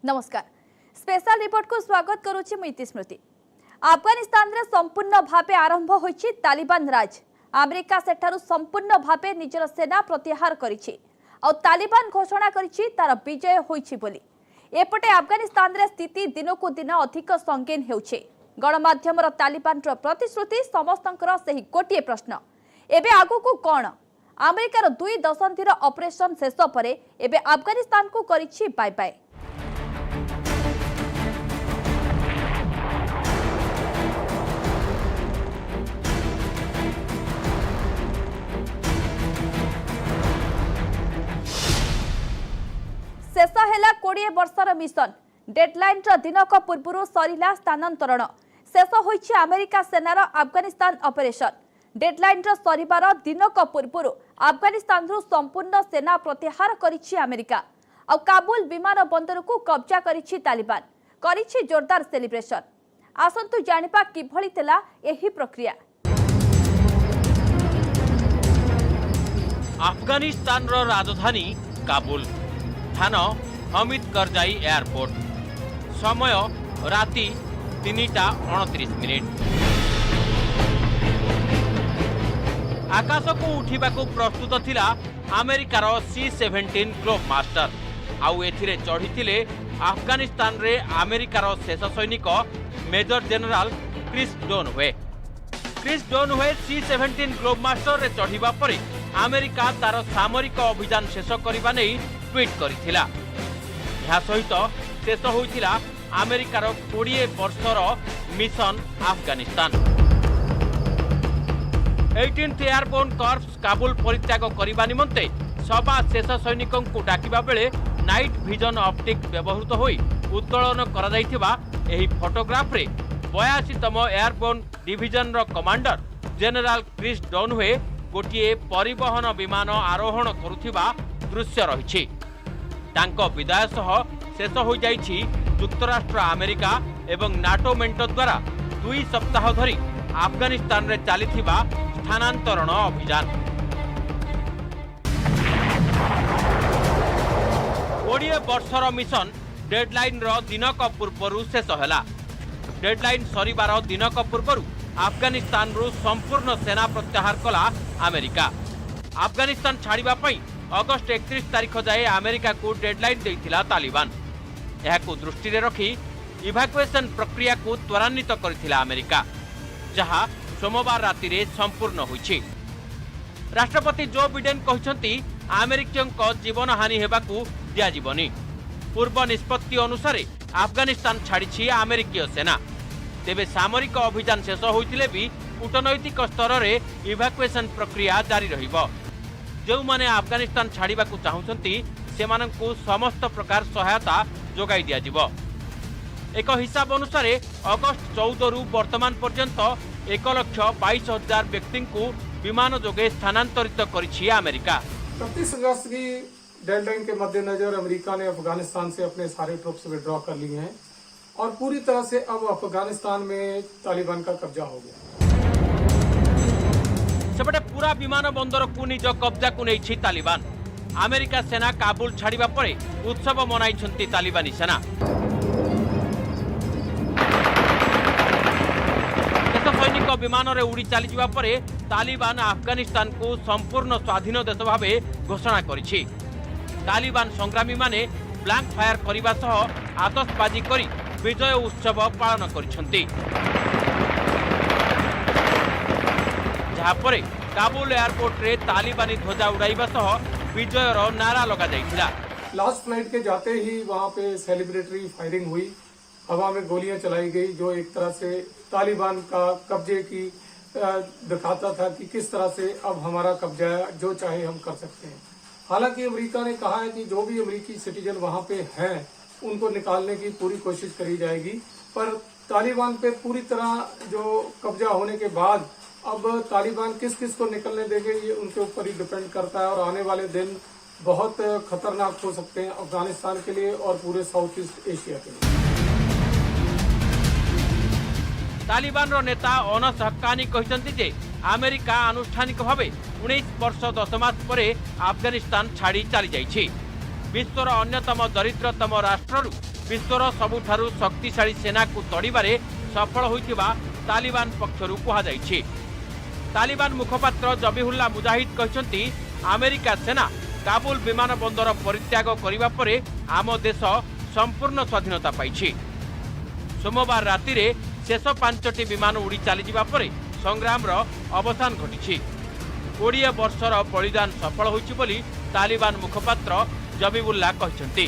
नमस्कार special report को स्वागत करुच्ची मुझे स्मृति। अफगानिस्तान रे संपूर्ण भावे आरंभ होइछि तालिबान राज। अमेरिका सेठारु संपूर्ण भावे निजर सेना प्रत्याहार करिछि और तालिबान घोषणा करिछि तार विजय होइछि बोली। एपटे अफगानिस्तान रे स्थिति दिनकु दिन अधिक संगीन हेउछि। गणमाध्यम तालिबान प्रतिश्रुति समस्तंकर सही गोटे प्रश्न, एबे आगुकु कोन? अमेरिकार 2 दशंधिर ऑपरेशन शेष परे एबे अफगानिस्तान को करिछि बाय बाय। शेष हेला 20 वर्षर मिशन। डेडलाइन दिनक पूर्व सरिला स्थानांतरण। शेष होइछि अमेरिका सेनार अफगानिस्तान ऑपरेशन। डेडलाइन सरिबार दिनक पूर्व अफगानिस्तान संपूर्ण सेना प्रत्याहार करिछि अमेरिका और काबुल विमान बंदर को कब्जा करिछि तालिबान। करिछि जोरदार सेलिब्रेशन। आसंतु जानिबा किभଳି तेला एही प्रक्रिया। अफगानिस्तान रो राजधानी काबुल, स्थान हमिद करजाई एयरपोर्ट, समय राति 3:29। आकाश को उठा प्रस्तुत थिला अमेरिकार C-17 ग्लोब मास्टर। आउ एथिरे चढ़ी अफगानिस्तान रे अमेरिकार शेष सैनिक major general Chris Donahue. Chris Donahue C-17 Globemaster रे चढ़िबा परे अमेरिका तार सामरिक अभियान शेष करबा नै ट्वीट करिथिला। यह सहित शेष होइथिला अमेरिकार 20 वर्षर mission Afghanistan. 18th airborne corps Kabul परित्याग करने निमंते सभा शेष सैनिकों को डाकिबा बेले नाइट विजन ऑप्टिक व्यवहृत होई उत्तोलन करा जाइथिबा एही फोटोग्राफ रे 82तम एयरबोर्न डिविजन रो कमांडर जनरल क्रिस डोनवे गोटिए परिवहन विमान आरोहण करुथिबा दृश्य रहिछि। तांको विदाय सह शेष हो जाइछि युक्तराष्ट्र अमेरिका एवं नाटो मेंट द्वारा 2 सप्ताह धरी अफगानिस्तान रे चलीथिबा स्थानांतरण अभियान। 20 वर्षर मिशन डेडलाइन रो दिनक पूर्व शेष हैला। डेडलाइन सरिबार दिनक पूर्व अफगानिस्तान रु संपूर्ण सेना प्रत्याहार कला अमेरिका। अफगानिस्तान छाड़िबा पई अगस्त 31 तारिख जाए अमेरिका को डेडलाइन देइथिला तालिबान। एहाकु दृष्टि रे रखी इवाकुएशन प्रक्रिया को त्वरान्वित करथिला अमेरिका, जहा सोमवार राति रे संपूर्ण होइछि। राष्ट्रपति जो बिडेन कहछंती अमेरिकन जीवन हानि हेबाकू दिया जीवनी। पूर्व निष्पत्ति अनुसार अफगानिस्तान छाड़िछि अमेरिकीय सेना। तेबे सामरिक अभियान शेष होइतिले भी कूटनैतिक स्तर रे इवाकुएशन प्रक्रिया जारी रहिबो। जो माने अफगानिस्तान छाड़िबाकू चाहुछंती सेमानंकू समस्त प्रकार सहायता जोगाई दिया जिवो। एक हिसाब अनुसार अगस्त 14 रु वर्तमान पर्यंत 1,22,000 व्यक्ति को विमान जोगे स्थानांतरित करिछि अमेरिका। 31 अगस्त की डेडलाइन के मद्देनजर अमेरिका ने अफगानिस्तान से अपने सारे ट्रूप्स विड्रॉ कर लिए हैं और पूरी तरह से अब अफगानिस्तान में तालिबान का कब्जा हो गया। सेपटे पूरा विमान बंदर को निज कब्जा को नहीं तालिबान। अमेरिका सेना काबुल छाड़िबा परे उत्सव मनाइछंती तालिबानी सेना। सैनिक विमान रे उड़ी चली जावा परे तालिबान अफगानिस्तान को संपूर्ण स्वाधीन देश भावे घोषणा करिछि। तालिबान संग्रामी माने ब्लैंक फायर करिबा सह आतशबाजी करी विजय उत्सव पालन करिछंती। जहा परे काबुल एयरपोर्ट रे तालिबानी ध्वजा उड़ाइबा सह विजयर नारा लगा जाइथिला। लास्ट फ्लाइट के जाते ही वहां पे सेलिब्रेटरी फायरिंग हुई, हवा में गोलियां चलाई गई, जो एक तरह से तालिबान का कब्जे की दिखाता था कि किस तरह से अब हमारा कब्जा है, जो चाहे हम कर सकते हैं। हालांकि अमेरिका ने कहा है कि जो भी अमेरिकी सिटीजन वहां पे हैं उनको निकालने की पूरी कोशिश करी जाएगी, पर तालिबान पे पूरी तरह जो कब्जा होने के बाद अब तालिबान किस किस को निकलने देंगे ये उनके ऊपर ही डिपेंड करता है और आने वाले दिन बहुत खतरनाक हो सकते हैं अफगानिस्तान के लिए और पूरे साउथ ईस्ट एशिया के लिए। तालिबान रो नेता अनस हक्कानी कहते जे अमेरिका आनुष्ठानिक भावे 19 वर्ष 10 मास पर अफगानिस्तान छाड़ी चली जाइछि। विश्वर अन्यतम दरिद्रतम राष्ट्ररू विश्वर सबुठारु शक्तिशाली सेना को तड़िबारे सफल होइतिबा तालिबान पक्षरु कहा जाइछि। तालिबान मुखपात्र जबीहुल्लाह मुजाहिद कहते अमेरिका सेना काबुल विमान बंदर परित्याग करिबा परे आम देश संपूर्ण स्वाधीनता पाइछि। सोमवार राति रे शेष 5टी विमान उड़ी चलीजिबा परे संग्रामर अवसान घटिछि। 20 वर्षर बलिदान सफल होइछि बोली तालिबान मुखपात्र जबीहुल्लाह कहते।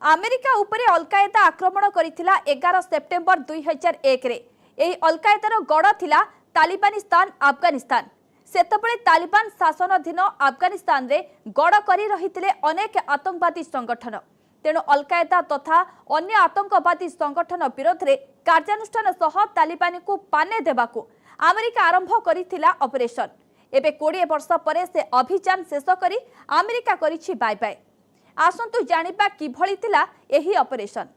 अमेरिका उपरे अलकायदा आक्रमण करिथिला 11 सेप्टेम्बर 2001 रे। एही अलकायदार गड़ थिला तालिबानिस्तान अफगानिस्तान। सेतबेले तालिबान शासनाधीन अफगानिस्तान रे गड़ करी रहिथिले अनेक आतंकवादी संगठन। तेणु अलकायदा तथा अन्य आतंकवादी संगठन विरोध रे कार्यानुष्ठान सह तालिबान को पाने देबाकू अमेरिका आरंभ करिथिला ऑपरेशन। एबे 20 वर्ष परे से अभियान शेष करी अमेरिका करिछि बाय बाय। आसंतु जानिबा किभଳି थिला एही ऑपरेशन।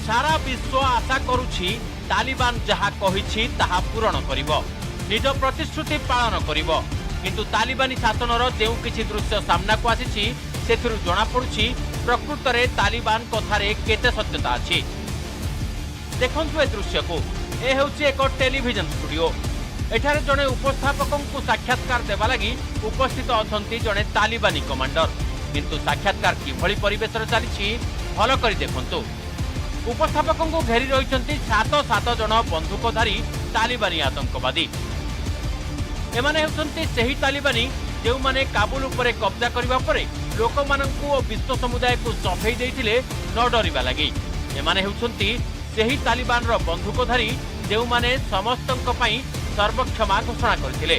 सारा विश्व आशा करुछि तालिबान जहा कहिछि ताहा पूरण करिवो, निज प्रतिश्रुति पालन करिवो। किंतु तालिबानी शासनर जेउ किछि दृश्य सामना को आसीछि सेथिरु जणा पडुछि प्रकृत रे तालिबान कथारे केते सत्यता अछि। देखंतु ए दृश्य को ए हेउछि एक टेलीविजन स्टूडियो। एठारे जणे उपस्थापकंकु साक्षात्कार देबा लागि उपस्थित अछंती जणे तालिबानी कमांडर। किंतु साक्षात्कार किभଳି परिवेशर चलिछि भल करी देखंतु। उपस्थापकंकु घेरी रहिछंती 7 जण बंदूकधारी तालिबानी आतंकवादी। एमाने हेउछंती सेही तालिबानी जेउ माने काबुल उपरे कब्जा करिबा परे लोकमानंकु ओ विश्व समुदाय को सफेई देइथिले न डरिबा लागि। एमाने हेउछंती सेही तालिबानर बंदूकधारी जेउ माने समस्तंक पई सर्वक्षमा घोषणा करथिले।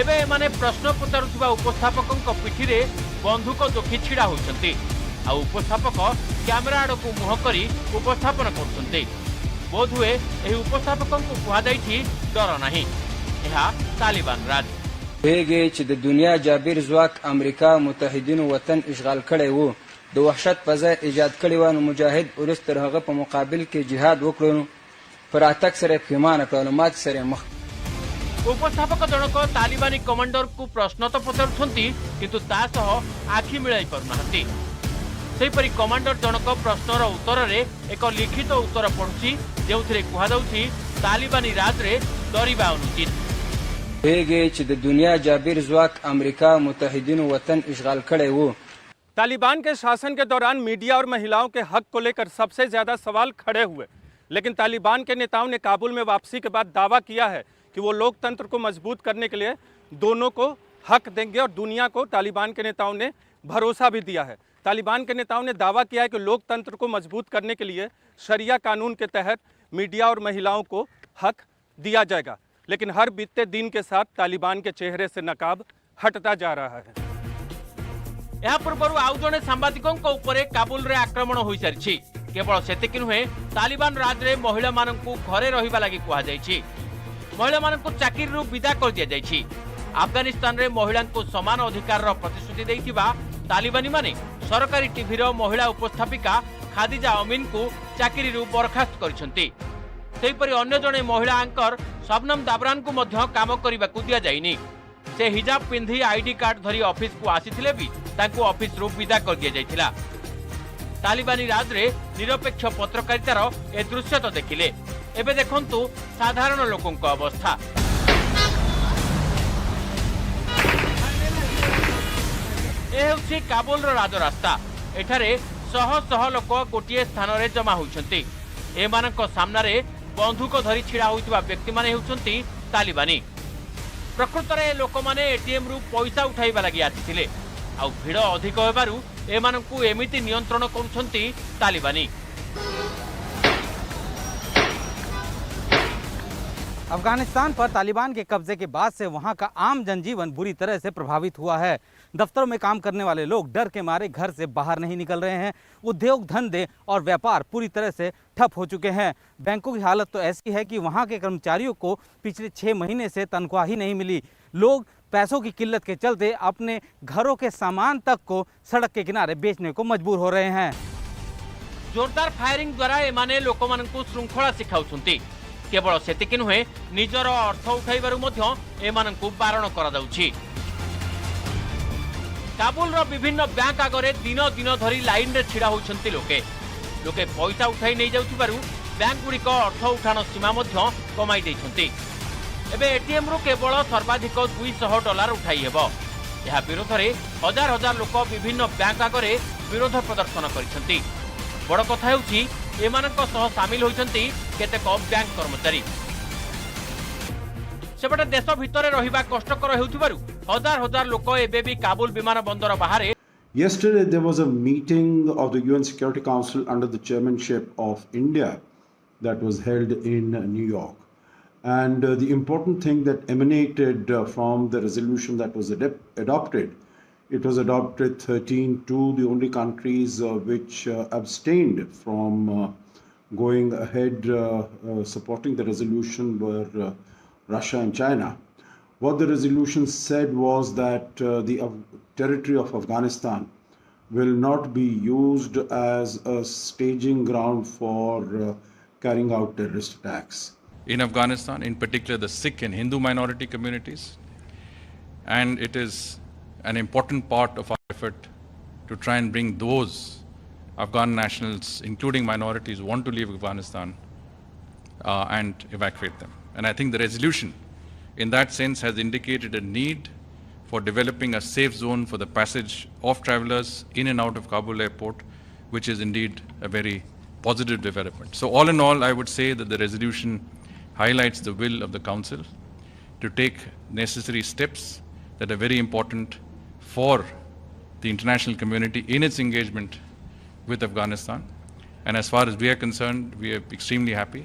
एबे एमाने प्रश्न पचारुथिबा उपस्थापकंक पिठिरे बंदूक जोखी छिड़ा होइछंती। आ उपस्थापक कैमेरा आड़क मुह करी उपस्थापन करते। बोध हुए एही उपस्थापकंकु कुहा जाइछि डर नाही, एहा तालिबान राज। हेगे چې د دنیا جابر ځواک امریکا متحدینو وطن اشغال کړی وو، د وحشت فضا ایجاد کړی و، نو مجاهد ورستر هغه په مقابل کې جهاد وکړو، پر اتک سره پیمانه کړو، مات سره مخ। उपस्थापक जनक तालिबानी कमांडर को प्रश्न तो पचारुछंती किंतु ता सह आखि मिलाई पारुनाहांती। सेहीपरि कमांडर जनक प्रश्नर उत्तर रे एक लिखित उत्तर पढ़ुछि जेउथिरे कुहा जाउछि तालिबानी राज रे डरिबा अनुचित। हेगे چې د دنیا جابر ځواک امریکا متحدینو वतन اشغال کړی وو। तालिबान के शासन के दौरान मीडिया और महिलाओं के हक को लेकर सबसे ज्यादा सवाल खड़े हुए, लेकिन तालिबान के नेताओं ने काबुल में वापसी के बाद दावा किया है कि वो लोकतंत्र को मजबूत करने के लिए दोनों को हक देंगे और दुनिया को तालिबान के नेताओं ने भरोसा भी दिया है। तालिबान के नेताओं ने दावा किया है कि लोकतंत्र को मजबूत करने के लिए शरिया कानून के तहत मीडिया और महिलाओं को हक दिया जाएगा, लेकिन हर बीतते दिन के साथ तालिबान के चेहरे से नकाब हटता जा रहा है। यह पूर्व आउ जड़े सांबादिकों काबुल रे आक्रमण हो सारी। केवल सेतिक नुहे तालिबान राज रे महिला मानकु घरे रहिबा लागि कुहा जाइछि। महिला मानकु चाकरी विदा कर दिया जाइछि। अफगानिस्तान रे महिला को समान अधिकार प्रतिश्रुति देइथिबा तालिबानी माने सरकारी टीवी रो महिला उपस्थापिका खादिजा अमीन को चाकरी बरखास्त करिसंती। सेहीपरि अन्य जणे महिला आंकर शबनम दाबरान को मध्य काम करबा को दिया जाइनी। से हिजाब पिंधि आईडी कार्ड धरी ऑफिस को आसीथिले भी तांको ऑफिस रू विदा कर दिया जाइथिला। तालिबानी राज रे निरपेक्ष पत्रकारितार ए दृश्य तो देखिले। एबे देखंतु साधारण लोकंक अवस्था। ए हेउछि काबुल रो राजरास्ता। एठारे शह शह लोक गोटिए स्थान रे जमा होइछंती। एमानक सामना रे बंदूक धरी छिड़ा होइतबा व्यक्ति माने हेउछंती तालिबानी। प्रकृत रे लोक माने एटीएम रु पैसा उठाइबा लागि आथिथिले। आ भिड़ अधिक हेबारु एमानकु एमिति नियंत्रण करुछंती तालिबानी। अफगानिस्तान पर तालिबान के कब्जे के बाद से वहां का आम जनजीवन बुरी तरह से प्रभावित हुआ है। दफ्तरों में काम करने वाले लोग डर के मारे घर से बाहर नहीं निकल रहे हैं। उद्योग धंधे और व्यापार पूरी तरह से ठप हो चुके हैं। बैंकों की हालत तो ऐसी है कि वहां के कर्मचारियों को पिछले 6 महीने से तनख्वाह ही नहीं मिली। लोग पैसों की किल्लत के चलते अपने घरों के सामान तक को सड़क के किनारे बेचने को मजबूर हो रहे हैं। जोरदार फायरिंग द्वारा एमाने लोकमानंकु श्रृंखला शिखाउछंती। केवल सेतिकी नुहे निजर अर्थ उठाइबारु मध्य एमानंकु बारण करा जाउछि। काबुल विभिन्न बैंक आगरे दिन दिन धरी लाइन रे छिड़ा होइछंती लोके पैसा उठाई नहीं जाउथिबारु बैंक गुड़िक अर्थ उठाण सीमा मध्य कमाई दैछंती। एबे एटीएम रु केवल सर्वाधिक $200 उठाई हेबो। यह विरोध में हजार हजार लोक विभिन्न बैंक आगरे विरोध प्रदर्शन करिसेंती। बड़ कथा हेउछि एमानक सह शामिल होइछंती केतेक बैंक कर्मचारी। सेपटे देश भितर रहिबा कष्टकर हेउथिबारु हजार हजार लोक एबे भी काबुल विमान बंदर बाहर। Yesterday, there was a meeting of the UN Security Council under the chairmanship of India that was held in New York. And the important thing that emanated from the resolution that was adopted, it was adopted 13-2. The only countries which abstained from going ahead supporting the resolution were Russia and China. What the resolution said was that the territory of Afghanistan will not be used as a staging ground for carrying out terrorist attacks. In Afghanistan, in particular the Sikh and Hindu minority communities, and it is an important part of our effort to try and bring those Afghan nationals, including minorities, who want to leave Afghanistan and evacuate them. And I think the resolution in that sense has indicated a need for developing a safe zone for the passage of travelers in and out of Kabul airport, which is indeed a very positive development. So all in all, I would say that the resolution highlights the will of the Council to take necessary steps that are very important for the international community in its engagement with Afghanistan. And as far as we are concerned, we are extremely happy,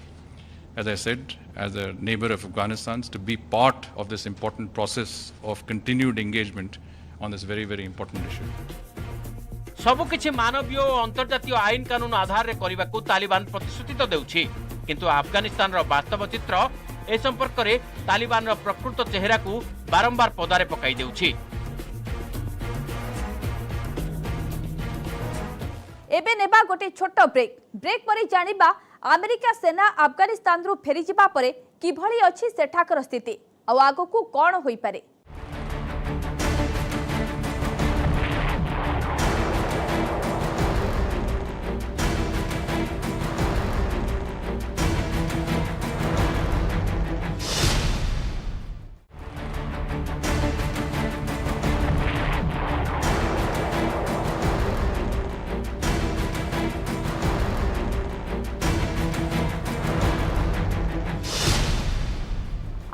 as I said, as a neighbor of Afghanistan, to be part of this important process of continued engagement on this very, very important issue. सबुकिछि मानवीय और अंतर्जातीय आईन कानून आधार रे करिबाकू तालिबान प्रतिश्रुति तो देउछि, किंतु अफगानिस्तान रो वास्तव चित्र ए संपर्क रे तालिबान रो प्रकृत चेहरा को बारंबार पदारे पकाई देउछि। एबे नेबा गोटे छोट ब्रेक पर जानिबा अमेरिका सेना अफगानिस्तान रु फेरी जिबा परे किभଳି अछि सेठाकर स्थिति आ आगकू कोन होई पारे।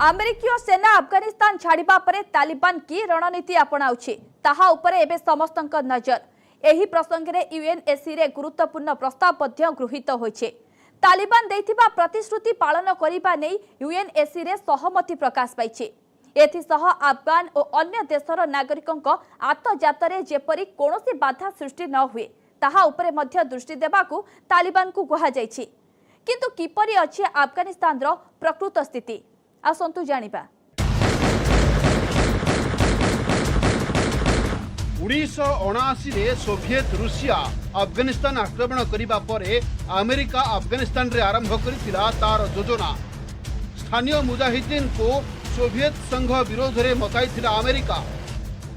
अमेरिकीय सेना अफगानिस्तान छाड़िबा परे तालिबान की रणनीति अपनाउछि ताहा उपरे एबे समस्तक नजर। एही प्रसंग रे यूएनएससी रे गुरुत्वपूर्ण प्रस्ताव मध्य गृहीत होइछे। तालिबान दैथिबा प्रतिश्रुति पालन करिबा नै यूएनएससी रे सहमति प्रकाश पाइछे। एथिसह अफगान और अन्य देशर नागरिकक आतजातरे जेपरि कोनोसी बाधा सृष्टि न हुए ताहा उपरे मध्य दृष्टि देबाकू तालिबान को कहा जाइछि। किंतु किपरि अछि अफगानिस्तान रो प्रकृत स्थिति आसंतु जानिबा। 1979 रे सोवियत रूसिया अफगानिस्तान आक्रमण करिबा परे अमेरिका अफगानिस्तान रे आरंभ करितिला तार योजना। स्थानीय मुजाहिदीन को सोवियत संघ विरोध रे मताइथिला अमेरिका।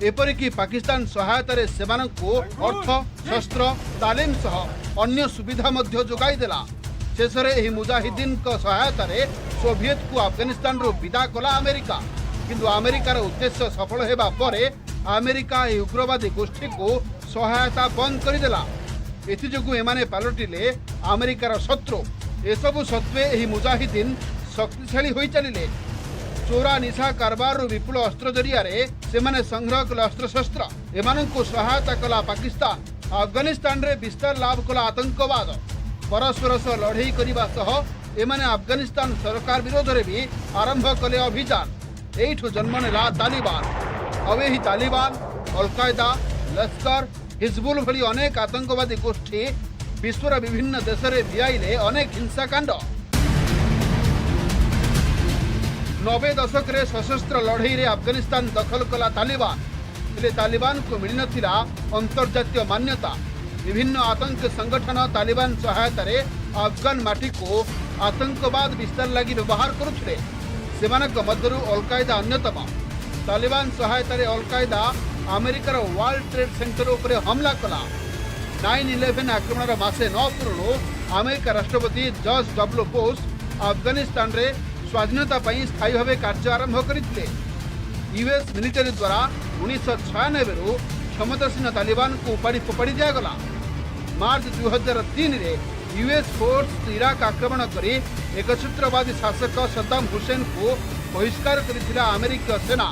एपरिकी पाकिस्तान सहायता रे सेमानंको अर्थ शस्त्र तालीम सह अन्य सुविधा मध्य जोगाई देला। शेषरे एही मुजाहिदीन को सहायता रे सोवियत को अफगानिस्तान रो विदा कला अमेरिका। किंतु अमेरिकार उद्देश्य सफल हेबा परे अमेरिका एही उग्रवादी गोष्ठी को सहायता बंद करिदेला। एथिजोगु एमाने पालटिले अमेरिकार शत्रु। एसबु सत्वे एही मुजाहिदीन शक्तिशाली होई चलिले। चोरा निशा कारबार विपुल अस्त्र जरिया रे सेमाने संग्रह कला अस्त्र शस्त्र एमानंको सहायता कला पाकिस्तान। अफगानिस्तान रे विस्तार लाभ कला आतंकवाद। परस्पर सह लड़ई करने सह एमाने अफगानिस्तान सरकार विरोध में भी आरंभ कले अभियान। एठू जन्म नेला तालिबान। अब यही तालिबान अलकायदा लश्कर हिजबुल भली अनेक आतंकवादी गोष्ठी विश्वर विभिन्न देश में भियाइले अनेक हिंसाकांड। 90 दशक रे सशस्त्र लड़ई रे अफगानिस्तान दखल कला तालिबान। तालिबान को मिल नथिला अंतर्जातीय मान्यता। विभिन्न आतंक संगठन तालिबान सहायता रे अफगान माटी को आतंकवाद विस्तार लगी व्यवहार करुथिले। सेमानक मध्यरु अलकायदा अन्यतम। तालिबान सहायता रे अलकायदा अमेरिकार वर्ल्ड ट्रेड सेंटर उपरे हमला कला। 9/11 आक्रमण मासे न पूर्णु अमेरिका राष्ट्रपति जॉर्ज डब्ल्यू बुश अफगानिस्तान रे स्वाधीनता पई स्थायी भाव कार्य आरंभ करथिले। यूएस मिलिटरी द्वारा 1996 रु क्षमतासीन तालिबान को उपाड़ी फोपाड़ी दिगला। मार्च 2003 रे यूएस फोर्स इराक आक्रमण करी एकछत्रवादी शासक सद्दाम हुसैन को बहिष्कार करथिला अमेरिका सेना।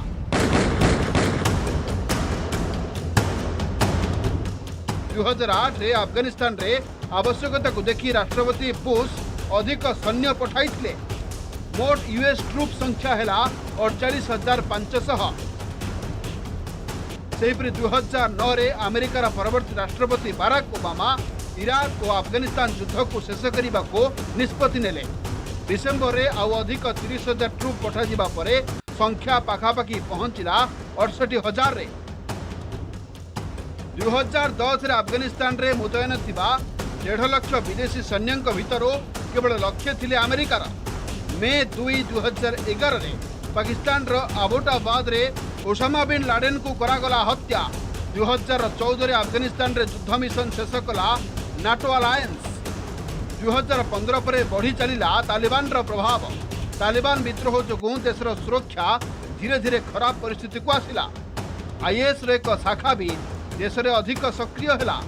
2008 रे अफगानिस्तान रे आवश्यकता को देखी राष्ट्रपति बुश अधिक सैन्य पठाइथिले। मोट यूएस ट्रूप संख्या है 48,500। सेहिपरि 2009 रे अमेरिकार परवर्ती राष्ट्रपति बाराक ओबामा इराक और अफगानिस्तान युद्ध को शेष करने को निष्पत्ति नेले। डिसेम्बर रे आउ अधिक 30,000 ट्रूप पठाଯିबा परे संख्या पाखापाखि पहुंचला 68,000 रे। 2010 रे अफगानिस्तान रे मुतयन थिबा 1.5 लाख विदेशी सैन्यक भितरो केवल लक्ष्य थिले अमेरिकार। मे 2, 2011 रे पाकिस्तान रो अबोटाबाद रे ओसामा बिन लाडेन को करागला हत्या। 2014 रे अफगानिस्तान रे युद्ध मिशन शेष कला नाटो अलायंस। 2015 पर बढ़ी चलिला तालिबान रो प्रभाव। तालिबान विद्रोह जोगुं देशर सुरक्षा धीरे धीरे खराब परिस्थिति को आसिला। आईएस रे एक शाखा भी देश रे अधिक सक्रिय हैला।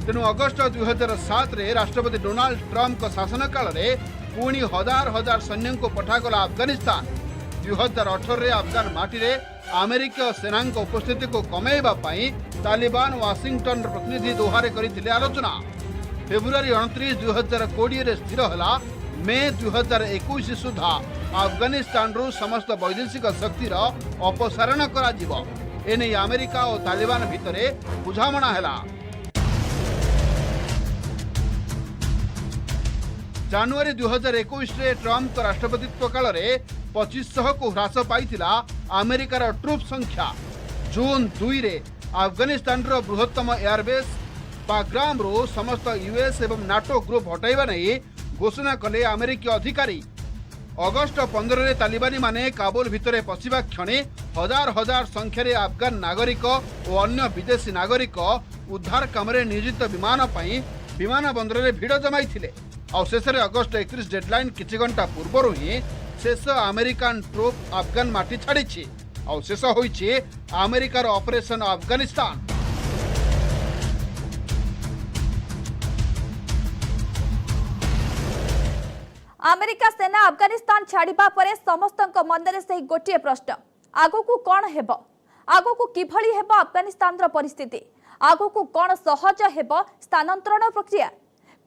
तेणु अगस्ट 2007 रे राष्ट्रपति डोनाल्ड ट्रम्प का शासन काल रे पुणी हजार हजार सैन्य को पठागला अफगानिस्तान। 2018 रे अफगान माटी रे अमेरिका सेना उपस्थिति को कमेइबा पई तालिबान वाशिंगटन प्रतिनिधि दोहारे करथिले आलोचना। फेब्रुआरी 29, 2020 रे स्थिर हला मे 2021 सुधा अफगानिस्तान रू समस्त वैदेशिक शक्तिर अपसारण करा जिवो। एने अमेरिका और तालिबान भितरे बुझामणा हैला। जनवरी 2021 रे ट्रम्प राष्ट्रपतित्व काल रे 2500 को ह्रास पाइथिला अमेरिकार ट्रूप संख्या। जून 2 रे अफगानिस्तान रो बृहत्तम एयरबेस बाग्राम रो समस्त यूएस एवं नाटो ग्रुप हटाइबा नहीं घोषणा कले अमेरिकी अधिकारी। अगस्ट 15 रे तालिबानी माने काबुल भितरे पशिबा क्षणे हजार हजार संख्यारे अफगान नागरिक और अन्य विदेशी नागरिक उद्धार कामरे नियोजित विमान पई विमान बंदर रे भिड़ जमाइथिले। और शेष अगस्ट 31 डेडलाइन किछि घंटा पूर्व ही शेष अमेरिकान ट्रूप अफगान माटी छाड़ी और शेष होइछि अमेरिकार ऑपरेशन अफगानिस्तान। अमेरिका सेना अफगानिस्तान छाड़िबा परे समस्तक मनरे सही गोटे प्रश्न, आगकू कौन हेबो? आगकू किभली हेबो अफगानिस्तान रो परिस्थिति? आगकू कौन सहज हेबो स्थानांतरण प्रक्रिया?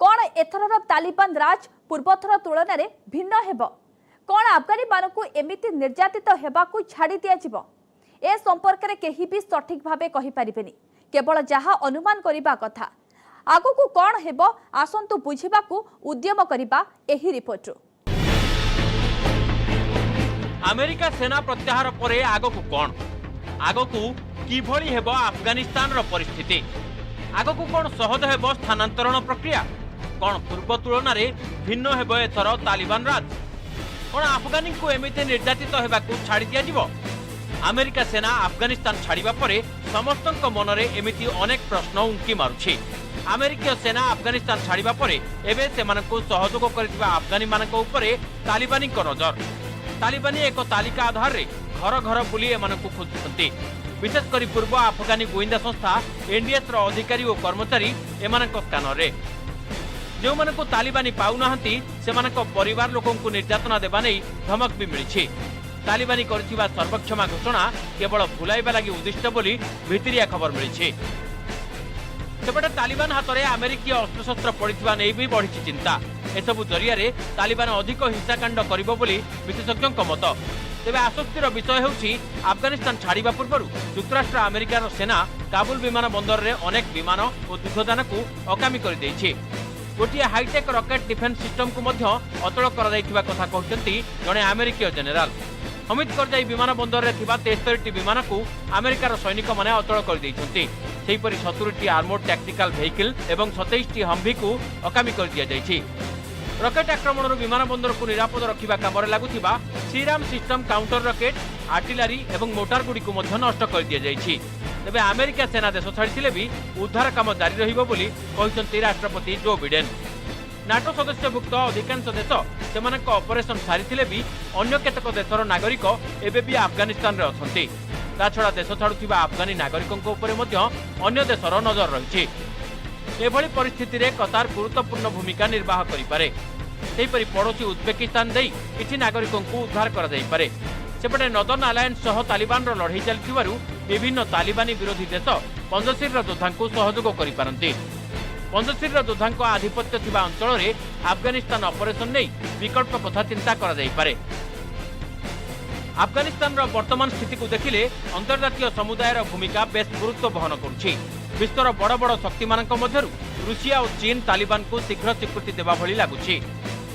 कौन एथरर तालिबान राज पूर्वथर तुलन में भिन्न हेबो? कौन अफगानी मानकू एमिति निर्यातित हेबाकू छाड़ी दिया जिवो? ए संपर्क रे केही भी सठिक भाबे कहि परिबेनी, केवल जहा अनुमान करिबा कथा। आगकू कौन हेबो आसंतु बुझिबाकू उद्यम करिबा एही रिपोर्ट। अमेरिका सेना प्रत्याहार परे आगकू कौन? आगकू किभली हेबो अफगानिस्तान रो परिस्थिति? आगकू कौन सहज हेबो स्थानांतरण प्रक्रिया? कौन पूर्व तुलन में भिन्न हेबो एथर तालिबान राज? कौन अफगानी को एमिते निर्यातित हेबाकू छाड़ी दिया जिवो? अमेरिका सेना अफगानिस्तान छाड़िबा परे समस्तक मनरे एमिति अनेक प्रश्न उंकी मारुछि। अमेरिकीय सेना अफगानिस्तान छाड़िबा परे एबे सेमानकू सहयोग करथिबा अफगानी मानक उपरे तालिबानी को नजर। तालिबानी एक तालिका आधार रे घर घर बुली एमानकू खोजुछन्ति। विशेषकर पूर्व अफगानी गोइंदा संस्था एनडीएस रो अधिकारी और कर्मचारी एमानक स्थान रे जो मानक तालिबानी पाउनाहांती सेमानक परिवार लोकंकु निर्यातना देबा नै धमक भी मिलिछि। तालिबानी करथिबा सर्वक्षमा घोषणा केवल भुलाइबा लागि उद्दिष्ट बोली भितरिया खबर मिलिछि। सेपटे तालिबान हातरे अमेरिकीय अस्त्रशस्त्र पड़िथिबा नै भी बढ़िछि चिंता। एसबु जरिया तालिबान अधिक हिंसाकांड करिबो बोली विशेषज्ञक मत। तेबे आश्वस्तिर विषय होउछि अफगानिस्तान छाड़िबा पूर्व युक्तराष्ट्र अमेरिकार सेना काबुल विमान बंदर रे अनेक विमान और दुग्धदान को अकामी कर देछि। गोटे हाईटेक रॉकेट डिफेन्स सिस्टम को मध्य अचल कर कथा कहते जड़े अमेरिकीय जेनेराल। हमिद करजाई विमान बंदर में 73 विमान को अमेरिकार सैनिक मैंने अचल कर सेहीपरि 70 आर्मोर्ड टैक्टिकल व्हीकल एवं 27 हम्भी को अकामी कर दि जाइछि। रकेट आक्रमण विमान बंदर को निरापद रखा काम लगुवा C RAM system counter rocket artillery और मोटार गुड़ी को नष्ट कर दि जाइछि। तेबे अमेरिका सेना देश छाड़ी भी उद्धार काम जारी रहिबो बोली कहिसंती राष्ट्रपति जो बिडेन। नाटो सदस्यभुक्त अधिकांश देश सेमानक ऑपरेशन सारी भी अन्य केतक देशर नागरिक एबे भी अफगानिस्तान रे अछंती। ता छड़ा देश छाड़ुथिबा अफगानी नागरिकों उपरे मध्य अन्य देशर नजर रहिछि। एभली परिस्थिति रे कतार गुरुत्वपूर्ण भूमिका निर्वाह करिपारे। सेहीपरि पड़ोशी उज्बेकिस्तान देई किछि नागरिकों को उद्धार करा जाई पारे। सेपटे नॉर्दर्न अलायंस सह तालिबान रो लड़ाई चलथिबारु विभिन्न तालिबानी विरोधी देश पंजशीर योद्धा को सहयोग करि पारंती। पंजशीर योद्धा आधिपत्य थिबा अंचल रे अफगानिस्तान ऑपरेशन नहीं विकल्प कथा चिंता करा जाई पारे। अफगानिस्तान रो वर्तमान स्थिति को देखिले अंतर्जातीय समुदायर भूमिका बेस गुरुत्व बहन करुछि। विश्वर बड़ बड़ शक्ति मानक मध्यरु रूसिया और चीन तालिबान को शीघ्र स्वीकृति देबा भली लागुछि।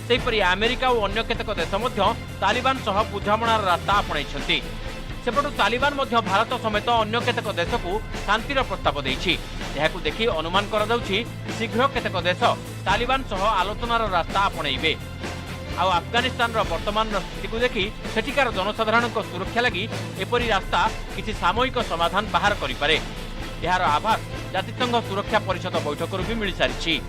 सेहीपरि अमेरिका और अन्य केतक देश मध्य तालिबान सह बुझामणार रास्ता आपणाइछन्ति। सेपटु तालिबान मध्य भारत समेत अन्य केतक देश को शांतिर प्रस्ताव देइछि। एहाकु देखि अनुमान करा जाउछि शीघ्र केतक देश तालिबान सह आलोचनार रास्ता आपणाइबे। आ अफगानिस्तान वर्तमान स्थिति को देखि सेठिकार जनसाधारण सुरक्षा लगी एपरी रास्ता किसी सामयिक समाधान बाहर करिपारे। यार आभास जातिसंघ सुरक्षा परिषद बैठक भी मिल सारी।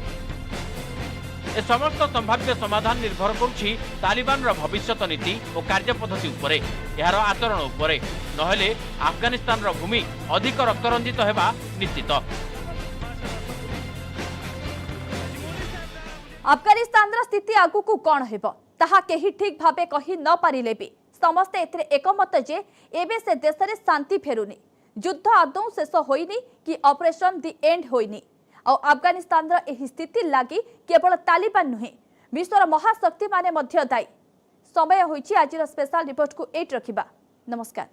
ए समस्त संभाव्य समाधान निर्भर करुछि तालिबान भविष्यत नीति और कार्यपद्धति उपरे, यार आचरण उपरे। नहेले अफगानिस्तान भूमि अधिक रक्तरंजित हेबा निश्चित। अफगानिस्तान स्थिति आगु को कौन हेबो ताहा केही ठीक भाबे कही न पारिले भी समस्ते एथिरे एकमत जे एबे से देश रे शांति फेरुनी, युद्ध आदौ शेष होइनी कि ऑपरेशन दी एंड होइनी। और अफगानिस्तान एही स्थिति लागी केवल तालिबान नुहे विश्वर महाशक्ति माने मध्य दायी। समय होइछि आजिर स्पेशल रिपोर्ट को एट रखिबा। नमस्कार।